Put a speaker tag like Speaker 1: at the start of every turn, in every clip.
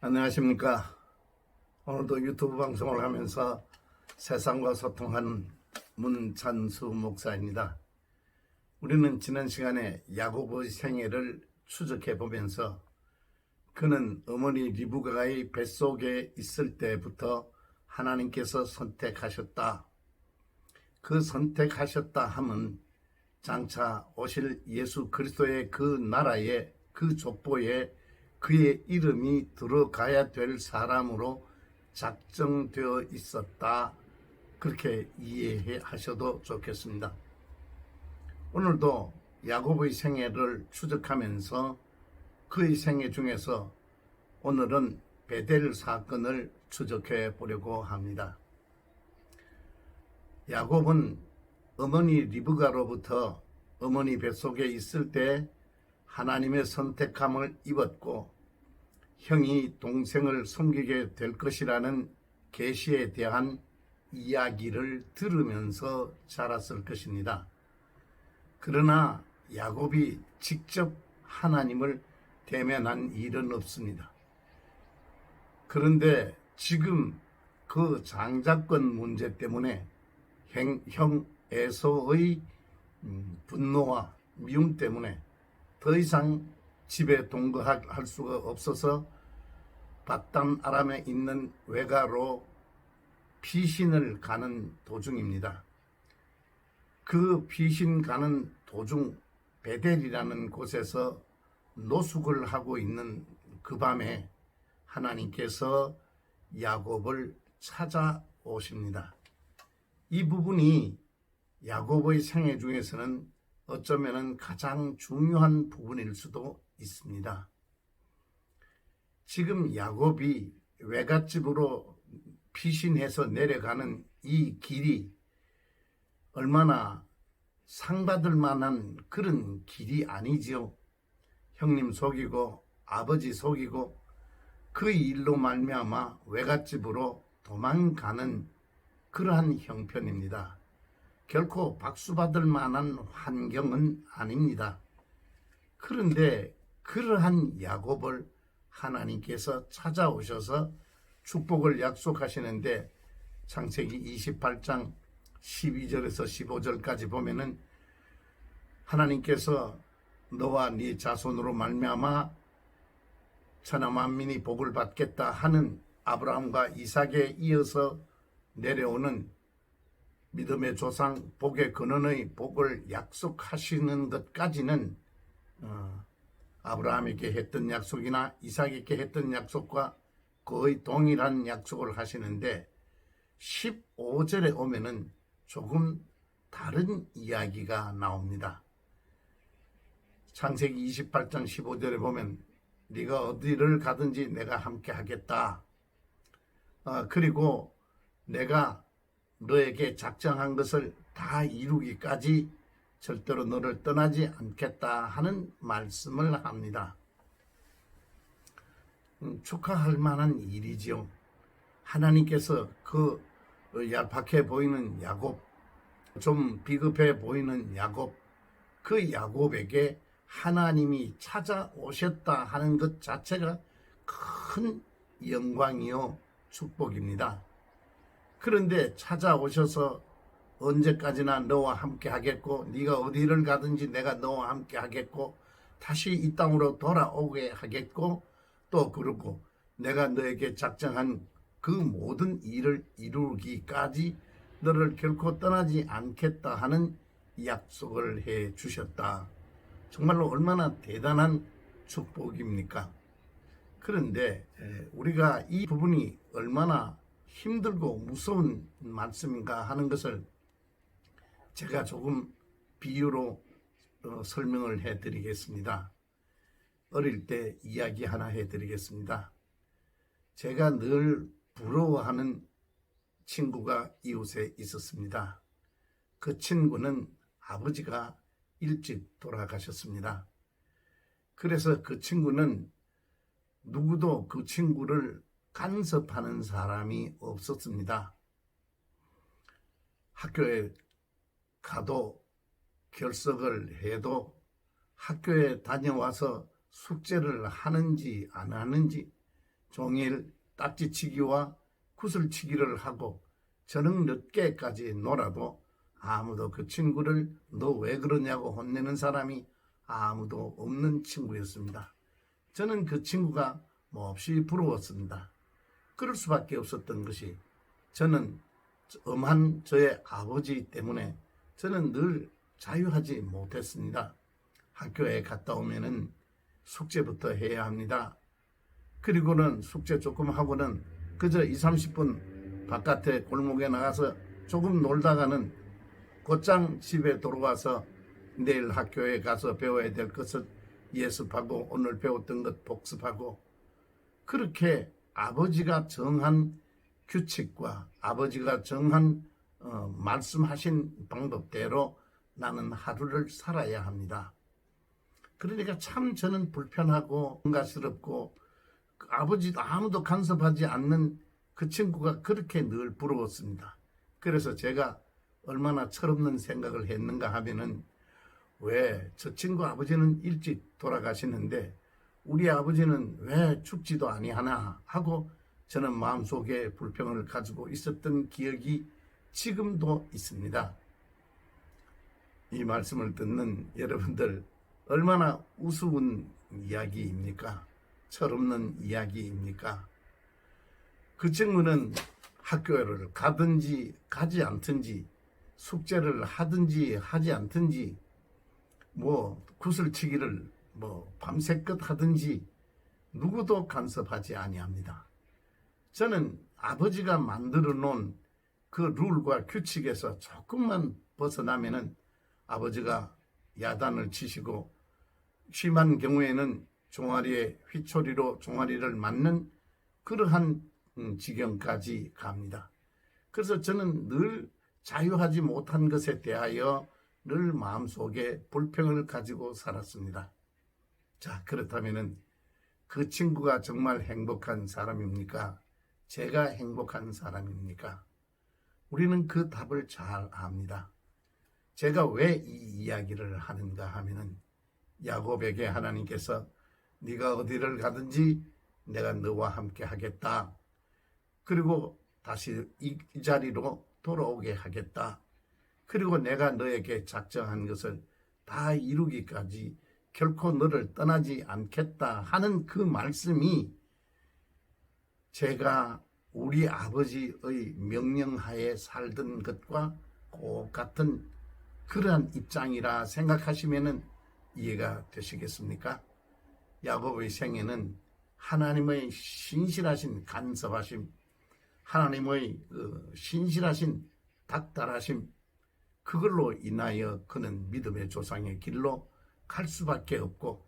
Speaker 1: 안녕하십니까. 오늘도 유튜브 방송을 하면서 세상과 소통하는 문찬수 목사입니다. 우리는 지난 시간에 야곱의 생애를 추적해 보면서 그는 어머니 리브가의 뱃속에 있을 때부터 하나님께서 선택하셨다. 그 선택하셨다 함은 장차 오실 예수 그리스도의 그 나라에, 그 족보에 그의 이름이 들어가야 될 사람으로 작정되어 있었다. 그렇게 이해하셔도 좋겠습니다. 오늘도 야곱의 생애를 추적하면서 그의 생애 중에서 오늘은 베델 사건을 추적해 보려고 합니다. 야곱은 어머니 리브가로부터 어머니 뱃속에 있을 때 하나님의 선택함을 입었고 형이 동생을 섬기게 될 것이라는 계시에 대한 이야기를 들으면서 자랐을 것입니다. 그러나 야곱이 직접 하나님을 대면한 일은 없습니다. 그런데 지금 그 장자권 문제 때문에 형 에서의 분노와 미움 때문에 더 이상 집에 동거할 수가 없어서 밧단 아람에 있는 외가로 피신을 가는 도중입니다. 그 피신 가는 도중 베델이라는 곳에서 노숙을 하고 있는 그 밤에 하나님께서 야곱을 찾아오십니다. 이 부분이 야곱의 생애 중에서는 어쩌면 가장 중요한 부분일 수도 있습니다. 지금 야곱이 외갓집으로 피신해서 내려가는 이 길이 얼마나 상받을 만한 그런 길이 아니지요. 형님 속이고 아버지 속이고 그 일로 말미암아 외갓집으로 도망가는 그러한 형편입니다. 결코 박수받을 만한 환경은 아닙니다. 그런데 그러한 야곱을 하나님께서 찾아오셔서 축복을 약속하시는데 창세기 28장 12절에서 15절까지 보면은 하나님께서 너와 네 자손으로 말미암아 천하 만민이 복을 받겠다 하는 아브라함과 이삭에 이어서 내려오는 믿음의 조상 복의 근원의 복을 약속하시는 것까지는 아브라함에게 했던 약속이나 이삭에게 했던 약속과 거의 동일한 약속을 하시는데 15절에 오면은 조금 다른 이야기가 나옵니다. 창세기 28장 15절에 보면 네가 어디를 가든지 내가 함께 하겠다. 그리고 내가 너에게 작정한 것을 다 이루기까지 절대로 너를 떠나지 않겠다 하는 말씀을 합니다. 축하할 만한 일이지요. 하나님께서 그 얄팍해 보이는 야곱, 좀 비겁해 보이는 야곱, 그 야곱에게 하나님이 찾아오셨다 하는 것 자체가 큰 영광이요 축복입니다. 그런데 찾아오셔서 언제까지나 너와 함께 하겠고 네가 어디를 가든지 내가 너와 함께 하겠고 다시 이 땅으로 돌아오게 하겠고 또 그러고 내가 너에게 작정한 그 모든 일을 이루기까지 너를 결코 떠나지 않겠다 하는 약속을 해 주셨다. 정말로 얼마나 대단한 축복입니까? 그런데 우리가 이 부분이 얼마나 힘들고 무서운 말씀인가 하는 것을 제가 조금 비유로 설명을 해드리겠습니다. 어릴 때 이야기 하나 해드리겠습니다. 제가 늘 부러워하는 친구가 이웃에 있었습니다. 그 친구는 아버지가 일찍 돌아가셨습니다. 그래서 그 친구는 누구도 그 친구를 간섭하는 사람이 없었습니다. 학교에 가도 결석을 해도 학교에 다녀와서 숙제를 하는지 안 하는지 종일 딱지치기와 구슬치기를 하고 저녁 늦게까지 놀아도 아무도 그 친구를 너 왜 그러냐고 혼내는 사람이 아무도 없는 친구였습니다. 저는 그 친구가 몹시 부러웠습니다. 그럴 수밖에 없었던 것이 저는 엄한 저의 아버지 때문에 저는 늘 자유하지 못했습니다. 학교에 갔다 오면은 숙제부터 해야 합니다. 그리고는 숙제 조금 하고는 그저 2, 30분 바깥에 골목에 나가서 조금 놀다가는 곧장 집에 돌아와서 내일 학교에 가서 배워야 될 것을 예습하고 오늘 배웠던 것 복습하고 그렇게 아버지가 정한 규칙과 아버지가 정한 말씀하신 방법대로 나는 하루를 살아야 합니다. 그러니까 참 저는 불편하고 응가스럽고 아버지도 아무도 간섭하지 않는 그 친구가 그렇게 늘 부러웠습니다. 그래서 제가 얼마나 철없는 생각을 했는가 하면은 왜 저 친구 아버지는 일찍 돌아가시는데 우리 아버지는 왜 죽지도 아니하나 하고 저는 마음속에 불평을 가지고 있었던 기억이 지금도 있습니다. 이 말씀을 듣는 여러분들 얼마나 우스운 이야기입니까? 철없는 이야기입니까? 그 친구는 학교를 가든지 가지 않든지 숙제를 하든지 하지 않든지 구슬치기를 밤새껏 하든지 누구도 간섭하지 아니합니다. 저는 아버지가 만들어 놓은 그 룰과 규칙에서 조금만 벗어나면은 아버지가 야단을 치시고 심한 경우에는 종아리에 휘초리로 종아리를 맞는 그러한 지경까지 갑니다. 그래서 저는 늘 자유하지 못한 것에 대하여 늘 마음속에 불평을 가지고 살았습니다. 자, 그렇다면은 그 친구가 정말 행복한 사람입니까? 제가 행복한 사람입니까? 우리는 그 답을 잘 압니다. 제가 왜 이 이야기를 하는가 하면은 야곱에게 하나님께서 네가 어디를 가든지 내가 너와 함께 하겠다. 그리고 다시 이 자리로 돌아오게 하겠다. 그리고 내가 너에게 작정한 것을 다 이루기까지 결코 너를 떠나지 않겠다 하는 그 말씀이 제가 우리 아버지의 명령하에 살던 것과 똑같은 그러한 입장이라 생각하시면 이해가 되시겠습니까? 야곱의 생애는 하나님의 신실하신 간섭하심, 하나님의 신실하신 닥달하심, 그걸로 인하여 그는 믿음의 조상의 길로 갈 수밖에 없고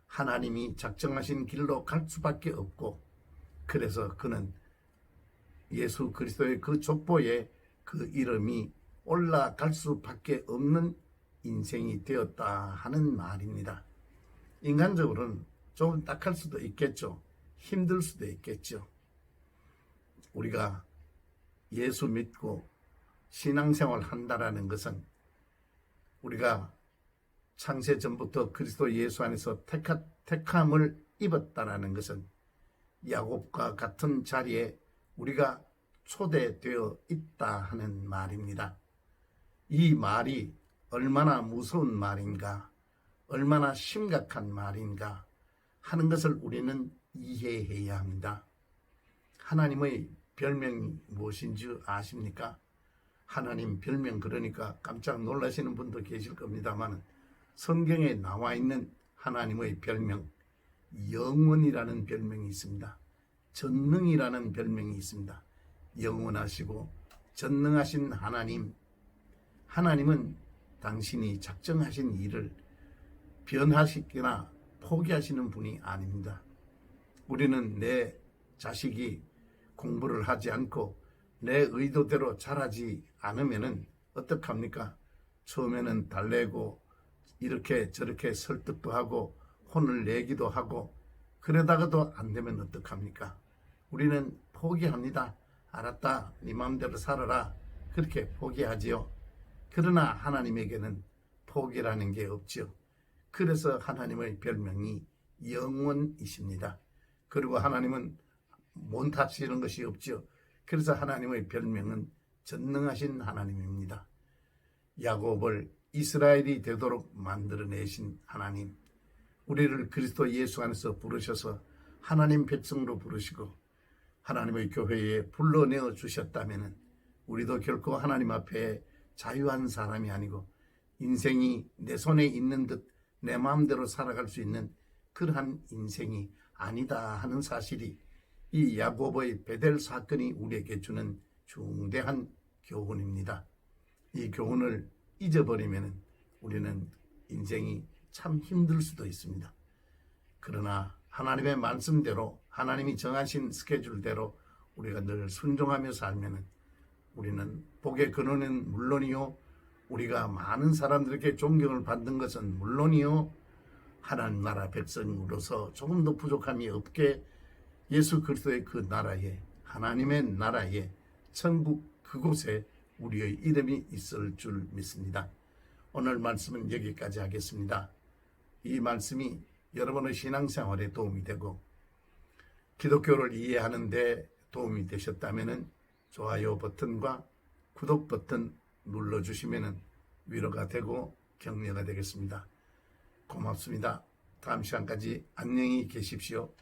Speaker 1: 하나님이 작정하신 길로 갈 수밖에 없고 그래서 그는 예수 그리스도의 그 족보에 그 이름이 올라갈 수밖에 없는 인생이 되었다 하는 말입니다. 인간적으로는 좀 딱할 수도 있겠죠. 힘들 수도 있겠죠. 우리가 예수 믿고 신앙생활 한다라는 것은 우리가 창세 전부터 그리스도 예수 안에서 택함을 입었다라는 것은 야곱과 같은 자리에 우리가 초대되어 있다 하는 말입니다. 이 말이 얼마나 무서운 말인가, 얼마나 심각한 말인가 하는 것을 우리는 이해해야 합니다. 하나님의 별명이 무엇인 줄 아십니까? 하나님 별명 그러니까 깜짝 놀라시는 분도 계실 겁니다만 성경에 나와 있는 하나님의 별명 영원이라는 별명이 있습니다. 전능이라는 별명이 있습니다. 영원하시고 전능하신 하나님, 하나님은 당신이 작정하신 일을 변하시거나 포기하시는 분이 아닙니다. 우리는 내 자식이 공부를 하지 않고 내 의도대로 자라지 않으면은 어떡합니까? 처음에는 달래고 이렇게 저렇게 설득도 하고 혼을 내기도 하고 그러다가도 안 되면 어떡합니까? 우리는 포기합니다. 알았다, 네 마음대로 살아라. 그렇게 포기하지요. 그러나 하나님에게는 포기라는 게 없죠. 그래서 하나님의 별명이 영원이십니다. 그리고 하나님은 못하시는 것이 없죠. 그래서 하나님의 별명은 전능하신 하나님입니다. 야곱을 이스라엘이 되도록 만들어내신 하나님, 우리를 그리스도 예수 안에서 부르셔서 하나님 백성으로 부르시고 하나님의 교회에 불러내어 주셨다면 우리도 결코 하나님 앞에 자유한 사람이 아니고 인생이 내 손에 있는 듯 내 마음대로 살아갈 수 있는 그러한 인생이 아니다 하는 사실이 이 야곱의 베델 사건이 우리에게 주는 중대한 교훈입니다. 이 교훈을 잊어버리면 우리는 인생이 참 힘들 수도 있습니다. 그러나 하나님의 말씀대로 하나님이 정하신 스케줄대로 우리가 늘 순종하며 살면 우리는 복의 근원은 물론이요, 우리가 많은 사람들에게 존경을 받는 것은 물론이요, 하나님 나라 백성으로서 조금 더 부족함이 없게 예수 그리스도의 그 나라에, 하나님의 나라에, 천국 그곳에 우리의 이름이 있을 줄 믿습니다. 오늘 말씀은 여기까지 하겠습니다. 이 말씀이 여러분의 신앙생활에 도움이 되고 기독교를 이해하는 데 도움이 되셨다면 좋아요 버튼과 구독 버튼 눌러주시면 위로가 되고 격려가 되겠습니다. 고맙습니다. 다음 시간까지 안녕히 계십시오.